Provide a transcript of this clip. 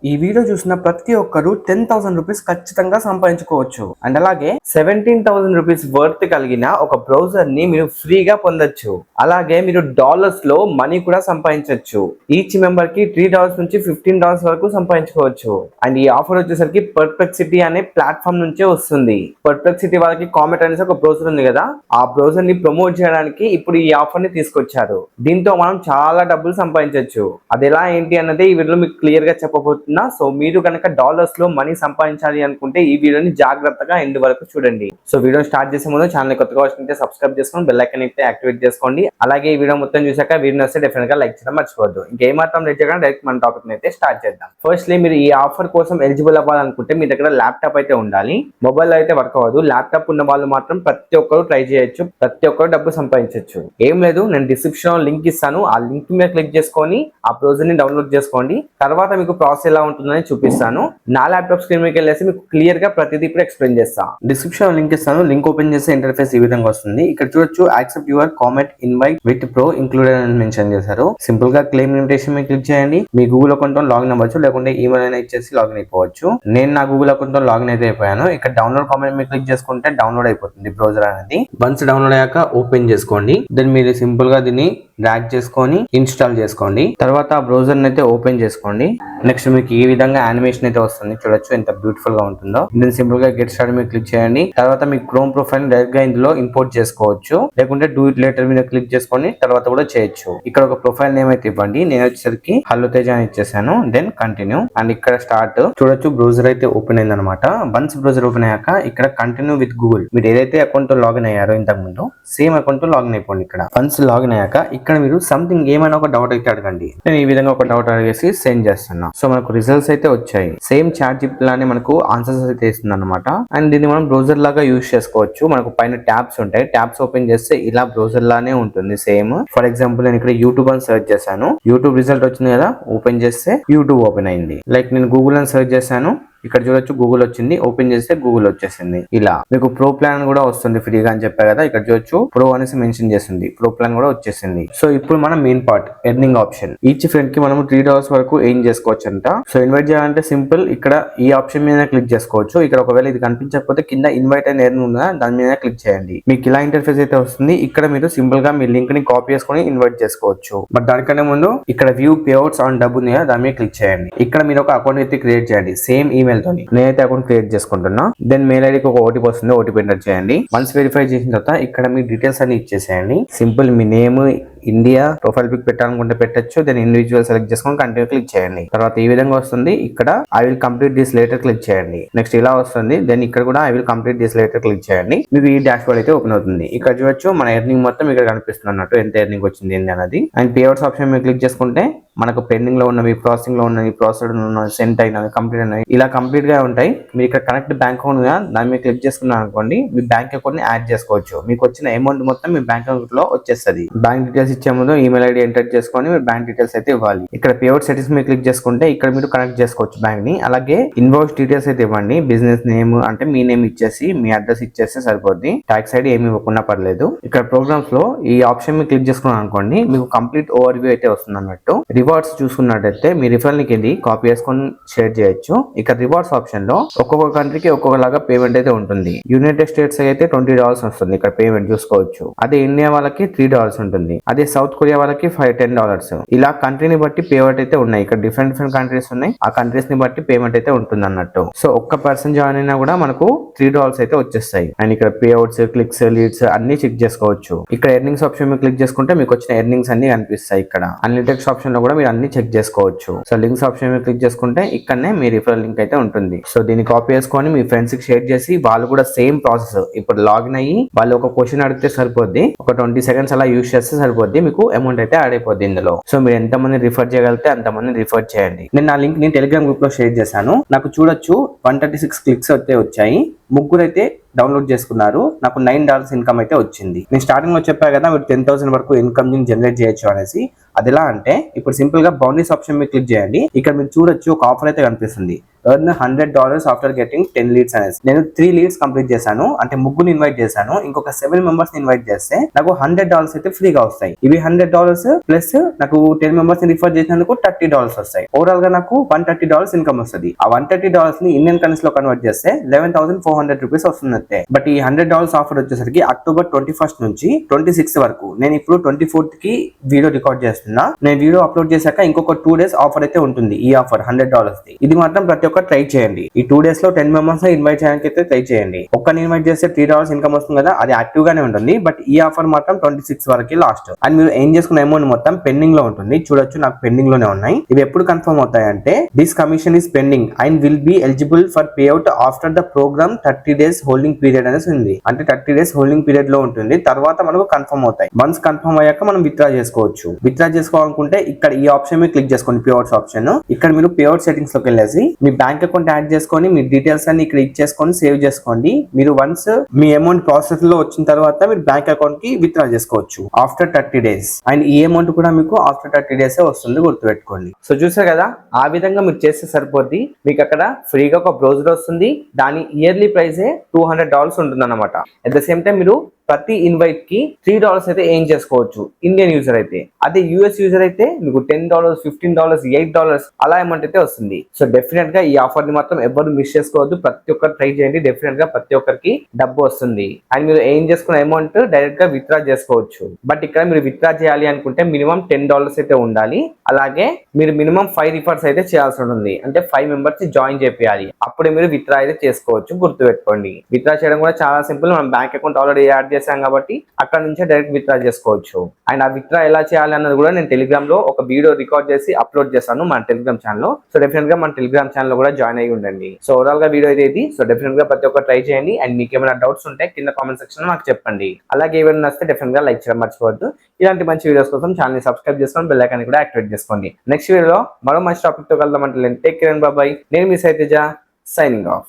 ఈ వీడియో చూసిన ప్రతి ఒక్కరు 10,000 రూపీస్ ఖచ్చితంగా సంపాదించుకోవచ్చు. అండ్ అలాగే 17,000 రూపీస్ వర్త్ కలిగిన ఒక బ్రౌజర్ ని మీరు ఫ్రీగా పొందొచ్చు. అలాగే మీరు డాలర్స్ లో మనీ కూడా సంపాదించవచ్చు. ఈచ్ మెంబర్ కి $3 నుంచి $15 వరకు సంపాదించుకోవచ్చు. అండ్ ఈ ఆఫర్ వచ్చేసరికి పర్ప్లెక్సిటీ అనే ప్లాట్ఫామ్ నుంచే వస్తుంది. పర్ప్లెక్సిటీ వాళ్ళకి కామెట్ అనేసి ఒక బ్రౌజర్ ఉంది కదా, ఆ బ్రౌజర్ ని ప్రమోట్ చేయడానికి ఇప్పుడు ఈ ఆఫర్ ని తీసుకొచ్చారు. దీంతో మనం చాలా డబ్బులు సంపాదించవచ్చు. అది ఎలా ఏంటి అన్నది ఈ వీడియోలో మీకు క్లియర్ గా చెప్పబోతున్నా. సో మీరు కనుక డాలర్స్ లో మనీ సంపాదించాలి అనుకుంటే ఈ వీడియోని జాగ్రత్తగా ఎండ్ వరకు చూడండి. సో వీడియో స్టార్ట్ చేసే ముందు ఛానల్ కొత్తగా వచ్చినట్టే సబ్స్క్రైబ్ చేసుకొని బెల్ ఐకాన్ అయితే యాక్టివేట్ చేసుకోండి. అలాగే ఈ వీడియో మొత్తం చూసాక వీడియో వస్తే డెఫినెట్ గా లైక్ చేయడం మర్చిపోవద్దు. ఇంకేమాత్రం లైక్ చేయకుండా డైరెక్ట్ మన టాపిక్ అయితే స్టార్ట్ చేద్దాం. ఫస్ట్లీ మీరు ఈ ఆఫర్ కోసం ఎలిజిబుల్ అవ్వాలనుకుంటే మీ దగ్గర ల్యాప్టాప్ అయితే ఉండాలి. మొబైల్ అయితే వర్క్ అవ్వదు. ల్యాప్టాప్ ఉన్న వాళ్ళు మాత్రం ప్రతి ఒక్కరు ట్రై చేయొచ్చు. ప్రతి ఒక్కరు డబ్బు సంపాదించవచ్చు. ఏం లేదు, నేను డిస్క్రిప్షన్ లో లింక్ ఇస్తాను. ఆ లింక్ మీద క్లిక్ చేసుకొని ఆ బ్రౌజర్ ని డౌన్లోడ్ చేసుకోండి. తర్వాత మీకు ప్రాసెస్ ఎలా ఉంటుందని చూపిస్తాను. నా ల్యాప్టాప్ స్క్రీన్ మీకు వెళ్ళేసి మీకు క్లియర్ గా ప్రతిదీ ఇప్పుడు ఎక్స్ప్లెయిన్ చేస్తాను. డిస్క్రిప్షన్ లింక్ ఇస్తాను. లింక్ ఓపెన్ చేస్తే ఇంటర్ఫేస్ ఈ విధంగా వస్తుంది. ఇక్కడ చూడొచ్చు, accept your comment invite with pro included అని మెన్షన్ చేశారు. సింపుల్ గా క్లెయిమ్ ఇన్విటేషన్ మీద క్లిక్ చేయండి. మీ గూగుల్ అకౌంట్ తో లాగిన్ అవ్వచ్చు, లేకుంటే ఈమెయిల్ అయినా ఇచ్చేసి లాగిన్ అయిపోవచ్చు. నేను నా గూగుల్ అకౌంట్ తో లాగిన్ అయితే అయిపోయాను. ఇక్కడ డౌన్లోడ్ కామెంట్ మీద క్లిక్ చేసుకుంటే డౌన్లోడ్ అయిపోతుంది బ్రౌజర్ అనేది. వన్స్ డౌన్లోడ్ అయ్యాక ఓపెన్ చేసుకోండి. దెన్ మీరు సింపుల్ గా దీన్ని డ్రాగ్ చేసుకొని ఇన్స్టాల్ చేసుకోండి. తర్వాత ఆ బ్రౌజర్ అయితే ఓపెన్ చేసుకోండి. నెక్స్ట్ మీకు ఈ విధంగా యానిమేషన్ అయితే వస్తుంది. చూడొచ్చు ఎంత బ్యూటిఫుల్ గా ఉంటుందో. దీన్ని సింపుల్ గా గెట్ స్టార్ట్ మీద క్లిక్ చేయండి. తర్వాత మీ క్రోమ్ ప్రొఫైల్ డైరెక్ట్ గా ఇందులో ఇంపోర్ట్ చేసుకోవచ్చు, లేకుంటే డూ ఇట్ లేటర్ మీద క్లిక్ చేసుకొని తర్వాత కూడా చేయొచ్చు. ఇక్కడ ఒక ప్రొఫైల్ నేమ్ అయితే ఇవ్వండి. నేను వచ్చేసరికి హలో తేజ అని ఇచ్చేసాను. Then continue. అండ్ ఇక్కడ స్టార్ట్. చూడొచ్చు బ్రౌజర్ అయితే ఓపెన్ అయింది అనమాట. వన్స్ బ్రౌజర్ ఓపెన్ అయ్యాక ఇక్కడ కంటిన్యూ విత్ గూగుల్. మీరు ఏదైతే అకౌంట్ తో లాగిన్ అయ్యారో ఇంతకు ముందు సేమ్ అకౌంట్ తో లాగిన్ అయిపోండి. ఇక్కడ వన్స్ లాగిన్ అయ్యాక ఇక్కడ మీరు సంథింగ్ ఏమైనా ఒక డౌట్ అయితే అడగండి. నేను ఈ విధంగా ఒక డౌట్ అడిగేసి సెండ్ చేస్తున్నా. సో మనకు రిజల్ట్స్ అయితే వచ్చాయి. సేమ్ చాట్ జిపిటి లానే మనకు ఆన్సర్స్ అయితే ఇస్తుంది అనమాట. అండ్ దీన్ని మనం బ్రౌజర్ లాగా యూజ్ చేసుకోవచ్చు. మనకు పైన ట్యాబ్స్ ఉంటాయి. ట్యాబ్స్ ఓపెన్ చేస్తే ఇలా బ్రౌజర్ లానే ఉంటుంది సేమ్. ఫర్ ఎగ్జాంపుల్ నేను ఇక్కడ యూట్యూబ్ అని సెర్చ్ చేశాను. యూట్యూబ్ రిజల్ట్ వచ్చింది కదా, ఓపెన్ చేస్తే యూట్యూబ్ ఓపెన్ అయింది. లైక్ నేను గూగుల్ అని సెర్చ్ చేశాను. ఇక్కడ చూడొచ్చు గూగుల్ వచ్చింది. ఓపెన్ చేస్తే గూగుల్ వచ్చేసింది. ఇలా మీకు ప్రో ప్లాన్ కూడా వస్తుంది ఫ్రీగా అని చెప్పా కదా. ఇక్కడ చూడొచ్చు ప్రో అనేసి మెన్షన్ చేస్తుంది. ప్రో ప్లాన్ కూడా వచ్చేసింది. సో ఇప్పుడు మనం main part earning option. Each friend కి మనం $3 వరకు ఎర్న్ చేసుకోవచ్చు అంట. సో ఇన్వైట్ చేయాలంటే సింపుల్, ఇక్కడ ఈ ఆప్షన్ మీద క్లిక్ చేసుకోవచ్చు. ఇక్కడ ఒకవేళ ఇది కనిపించకపోతే కింద ఇన్వైట్ అని ఎర్న్ ఉందా దాని మీద క్లిక్ చేయండి. మీకు ఇలా ఇంటర్ఫేస్ అయితే వస్తుంది. ఇక్కడ మీరు సింపుల్ గా మీ లింక్ ని కాపీ చేసుకొని ఇన్వైట్ చేసుకోవచ్చు. బట్ దానికన్నా ముందు ఇక్కడ వ్యూ పేఅవుట్స్ ఆన్ డబ్బు ఉంది కదా, దాని మీద క్లిక్ చేయండి. ఇక్కడ మీరు ఒక అకౌంట్ అయితే క్రియేట్ చేయండి సేమ్ ఈమెయిల్ తోని. నేనైతే అకౌంట్ క్రియేట్ చేసుకుంటున్నా. దెన్ మెయిల్ ఐడికి ఒక ఓటీపీ వస్తుంది. ఓటీపీ ఎంటర్ చేయండి. వన్స్ వెరిఫై చేసిన తర్వాత ఇక్కడ మీ డీటెయిల్స్ అన్ని ఇచ్చేసేయండి. సింపుల్ మీ నేమ్, ఇండియా, ప్రొఫైల్ పిక్ పెట్టాలనుకుంటే పెట్టచ్చు. దెన్ ఇండివిజువల్ సెలెక్ట్ చేసుకొని కంటిన్యూ క్లిక్ చేయండి. తర్వాత ఈ విధంగా వస్తుంది. ఇక్కడ I will complete this later click చేయండి. నెక్స్ట్ ఇలా వస్తుంది. దెన్ ఇక్కడ కూడా I will complete this later click చేయండి. మీకు ఈ డాష్ బోర్డ్ అయితే ఓపెన్ అవుతుంది. ఇక్కడ చూడొచ్చు మన ఎర్నింగ్ మొత్తం ఇక్కడ కనిపిస్తుంది అన్నట్టు, ఎంత ఎర్నింగ్ వచ్చింది ఏంటి అనేది. అండ్ పేఅవుట్స్ ఆప్షన్ మీద క్లిక్ చేసుకుంటే మనకు పెండింగ్ లో ఉన్నవి, ప్రాసెసింగ్ లో ఉన్నవి, ప్రాసెస్డ్ ఉన్నవి, సెంట్ అయినవి, కంప్లీట్ అయినవి ఇలా కంప్లీట్ గా ఉంటాయి. మీరు ఇక్కడ కనెక్ట్ బ్యాంక్ అకౌంట్ గా దాని మీద క్లిక్ చేసుకున్నారు అనుకోండి, మీ బ్యాంక్ అకౌంట్ ని యాడ్ చేసుకోవచ్చు. మీకు వచ్చిన అమౌంట్ మొత్తం మీ బ్యాంక్ అకౌంట్ లో వచ్చేస్తుంది. బ్యాంక్ డీటెయిల్స్ ఇచ్చే ముందు ఈమెయిల్ ఐడి ఎంటర్ చేసుకొని మీరు బ్యాంక్ డీటెయిల్స్ అయితే ఇవ్వాలి. ఇక్కడ పేఅవుట్ సెటింగ్స్ మీద క్లిక్ చేసుకుంటే ఇక్కడ మీరు కనెక్ట్ చేసుకోవచ్చు బ్యాంక్ ని. అలాగే ఇన్వాయిస్ డీటెయిల్స్ అయితే ఇవ్వండి. బిజినెస్ నేమ్ అంటే మీ నేమ్ ఇచ్చేసి మీ అడ్రస్ ఇచ్చేస్తే సరిపోద్ది. ట్యాక్స్ ఐడి ఏమి ఇవ్వకుండా పర్లేదు. ఇక్కడ ప్రోగ్రామ్స్ లో ఈ ఆప్షన్ మీద క్లిక్ చేసుకున్నాను అనుకోండి, మీకు కంప్లీట్ ఓవర్ వ్యూ అయితే వస్తుంది అన్నట్టు. రివార్డ్స్ చూసుకున్నట్టయితే మీ రిఫరల్ లింక్ ఇది కాపీ చేసుకొని షేర్ చేయొచ్చు. ఇక్కడ రివార్డ్స్ ఆప్షన్ లో ఒక్కొక్క కంట్రీకి ఒక్కొక్కలాగా పేమెంట్ అయితే ఉంటుంది. యునైటెడ్ స్టేట్స్ అయితే $20 వస్తుంది ఇక్కడ పేమెంట్ చూసుకోవచ్చు. అదే ఇండియా వాళ్ళకి $3 ఉంటుంది. అదే సౌత్ కొరియా వాళ్ళకి $10. ఇలా కంట్రీని బట్టి పేమెంట్ అయితే ఉన్నాయి. ఇక్కడ డిఫరెంట్ కంట్రీస్ ఉన్నాయి. ఆ కంట్రీస్ ని బట్టి పేమెంట్ అయితే ఉంటుంది అన్నట్టు. సో ఒక్క పర్సన్ జాయిన్ అయినా కూడా మనకు $3 అయితే వచ్చేస్తాయి. అండ్ ఇక్కడ పేఅవుట్స్, క్లిక్స్, లీడ్స్ అన్ని చెక్ చేసుకోవచ్చు. ఇక్కడ ఎర్నింగ్స్ ఆప్షన్ మీద క్లిక్ చేసుకుంటే మీకు వచ్చిన ఎర్నింగ్స్ అన్ని కనిపిస్తాయి. ఇక్కడ అన్లిటెక్స్ ఆప్షన్ లో కూడా మీరు అన్ని చెక్ చేసుకోవచ్చు. సో లింక్స్ ఆప్షన్ మీద క్లిక్ చేసుకుంటే ఇక్కడనే మీ రిఫరల్ లింక్ అయితే ఉంటుంది. సో దీన్ని కాపీ చేసుకొని మీ ఫ్రెండ్స్ కి షేర్ చేసి వాళ్ళు కూడా సేమ్ ప్రాసెస్ ఇప్పుడు లాగిన్ అయ్యి వాళ్ళు ఒక క్వశ్చన్ అడిగితే సరిపోద్ది. ఒక 20 seconds అలా యూజ్ చేస్తే సరిపోద్ది. మీకు అమౌంట్ అయితే యాడ్ అయిపోద్ది ఇందులో. సో మీరు ఎంత మంది రిఫర్ చేయగలిగితే అంత మంది రిఫర్ చేయండి. నేను నా లింక్ ని టెలిగ్రామ్ గ్రూప్ లో షేర్ చేశాను. నాకు చూడొచ్చు 136 క్లిక్స్ అయితే వచ్చాయి. ముగ్గురు అయితే డౌన్లోడ్ చేసుకున్నారు. నాకు $9 ఇన్కమ్ అయితే వచ్చింది. నేను స్టార్టింగ్ లో చెప్పా కదా మీరు 10,000 వరకు ఇన్కమ్ జనరేట్ చేయొచ్చు అనేసి. అది ఎలా అంటే ఇప్పుడు సింపుల్ గా బౌండరీస్ ఆప్షన్ మీద క్లిక్ చేయండి. ఇక్కడ మీరు చూడొచ్చు ఒక ఆఫర్ అయితే కనిపిస్తుంది. ఎర్న్ $100 ఆఫ్టర్ గెటింగ్ 10 లీడ్స్ అనేసి. నేను 3 లీడ్స్ కంప్లీట్ చేశాను, అంటే ముగ్గురు ఇన్వైట్ చేశాను, ఇంకొక 7 మెంబర్స్ ఇన్వైట్ చేస్తే నాకు $100 అయితే ఫ్రీగా వస్తాయి. ఇవి $100 ప్లస్ నాకు 10 మెంబర్స్ రిఫర్ చేసినందుకు $30 వస్తాయి. ఓవరాల్ గా నాకు $130 ఇన్కమ్ వస్తుంది. ఆ $130 ని ఇండియన్ కరెన్సీ లో కన్వర్ట్ చేస్తే 11,400 రూపీస్ వస్తుంది. బట్ ఈ $100 ఆఫర్ వచ్చేసరికి అక్టోబర్ 21 నుంచి 26 వరకు. నేను ఇప్పుడు 24th కి వీడియో రికార్డ్ చేస్తున్నా. నేను వీడియో అప్లోడ్ చేశాక ఇంకొక 2 days ఆఫర్ అయితే ఉంటుంది. ఈ ఆఫర్ $100 ది. ఇది మాత్రం ప్రతి ఒక్కరు ట్రై చేయండి. ఈ 2 days లో 10 మెంబర్స్ ఇన్వైట్ చేయడానికి అయితే ట్రై చేయండి. ఒక్కరిని ఇన్వైట్ చేస్తే $3 ఇన్కమ్ వస్తుంది కదా, అది యాక్టివ్ గానే ఉంటుంది. బట్ ఈ ఆఫర్ మాత్రం 26 వరకు లాస్ట్. అండ్ మీరు ఏం చేసుకున్న అమౌంట్ మొత్తం పెండింగ్ లో ఉంటుంది. చూడొచ్చు, నాకు పెండింగ్ లోనే ఉన్నాయి. ఇవి ఎప్పుడు కన్ఫర్మ్ అవుతాయి అంటే this commission is pending and will be eligible for payout after the programme 30 days holding period అనేసి ఉంది. అంటే 30 days హోల్డింగ్ పీరియడ్ లో ఉంటుంది. తర్వాత మనకు కన్ఫర్మ్ అవుతాయి. వన్స్ కన్ఫర్మ్ అయ్యాక మనం విత్డ్రా చేసుకోవచ్చు. విత్డ్రా చేసుకోవాలనుకుంటే ఇక్కడ ఈ ఆప్షన్ మీద క్లిక్ చేసుకోండి, పేఅవుట్స్ ఆప్షన్. ఇక్కడ మీరు పేఅవుట్ సెట్టింగ్స్ లోకి వెళ్ళేసి మీ బ్యాంక్ అకౌంట్ యాడ్ చేసుకొని మీ డీటెయిల్స్ అన్ని ఇక్కడ ఇచ్చేసుకొని సేవ్ చేసుకోండి. మీరు వన్స్ మీ అమౌంట్ ప్రాసెస్ లో వచ్చిన తర్వాత మీరు బ్యాంక్ అకౌంట్ కి విత్డ్రా చేసుకోవచ్చు ఆఫ్టర్ 30 days. అండ్ ఈ అమౌంట్ కూడా మీకు ఆఫ్టర్ 30 days వస్తుంది, గుర్తుపెట్టుకోండి. సో చూసారు కదా, ఆ విధంగా మీరు చేస్తే సరిపోద్ది. మీకు అక్కడ ఫ్రీగా ఒక బ్రౌజర్ వస్తుంది. దాని ఇయర్లీ ప్రైసే $200 ఉంటుంది అన్నమాట. అట్ ద సేమ్ టైం మీరు ప్రతి ఇన్వైట్ కి $3 అయితే ఏం చేసుకోవచ్చు ఇండియన్ యూజర్ అయితే. అదే యూఎస్ యూజర్ అయితే మీకు $10, $15, $8 అలా అమౌంట్ అయితే వస్తుంది. సో డెఫినెట్ గా ఈ ఆఫర్ ని మాత్రం ఎవరు మిస్ చేసుకోవద్దు. ప్రతి ఒక్కరు ట్రై చేయండి. డెఫినెట్ గా ప్రతి ఒక్కరికి డబ్బు వస్తుంది. అండ్ మీరు ఏం చేసుకున్న అమౌంట్ డైరెక్ట్ గా విత్డ్రా చేసుకోవచ్చు. బట్ ఇక్కడ మీరు విత్డ్రా చేయాలి అనుకుంటే మినిమం $10 అయితే ఉండాలి. అలాగే మీరు మినిమం 5 రిఫర్స్ అయితే చేయాల్సి ఉంటుంది. అంటే 5 మెంబర్స్ జాయిన్ చేయాలి. అప్పుడే మీరు విత్డ్రా అయితే చేసుకోవచ్చు, గుర్తుపెట్టుకోండి. విత్డ్రా చేయడం కూడా చాలా సింపుల్. మనం బ్యాంక్ అకౌంట్ ఆల్రెడీ యాడ్ చేశాం కాబట్టి అక్కడ నుంచే డైరెక్ట్ విత్డ్రా చేసుకోవచ్చు. అండ్ ఆ విత్డ్రా ఎలా చేయాలి అన్నది కూడా నేను టెలిగ్రామ్ లో ఒక వీడియో రికార్డ్ చేసి అప్లోడ్ చేస్తాను మన టెలిగ్రామ్ ఛానల్. సో డెఫినెట్ గా మన టెలిగ్రామ్ ఛానల్ కూడా జాయిన్ అయ్యి ఉండండి. సో ఓవరాల్ గా వీడియో ఇది. సో డెఫినెట్ గా ప్రతి ఒక్కరు ట్రై చేయండి. అండ్ మీకు ఏమైనా డౌట్స్ ఉంటే కింద కామెంట్ సెక్షన్ లో నాకు చెప్పండి. అలాగే ఏమైనా నచ్చితే డెఫినెట్ గా లైక్ చేయడం మర్చిపోవద్దు. ఇలాంటి మంచి వీడియోస్ కోసం ఛానల్ ని సబ్స్క్రైబ్ చేసుకొని బెల్ ఐకాన్ కూడా యాక్టివేట్ చేసుకోండి. నెక్స్ట్ వీడియోలో మరో మంచి టాపిక్ తో కలుద్దామంటే take care and bye bye. నేను మీ సైతేజ, సైనింగ్ ఆఫ్.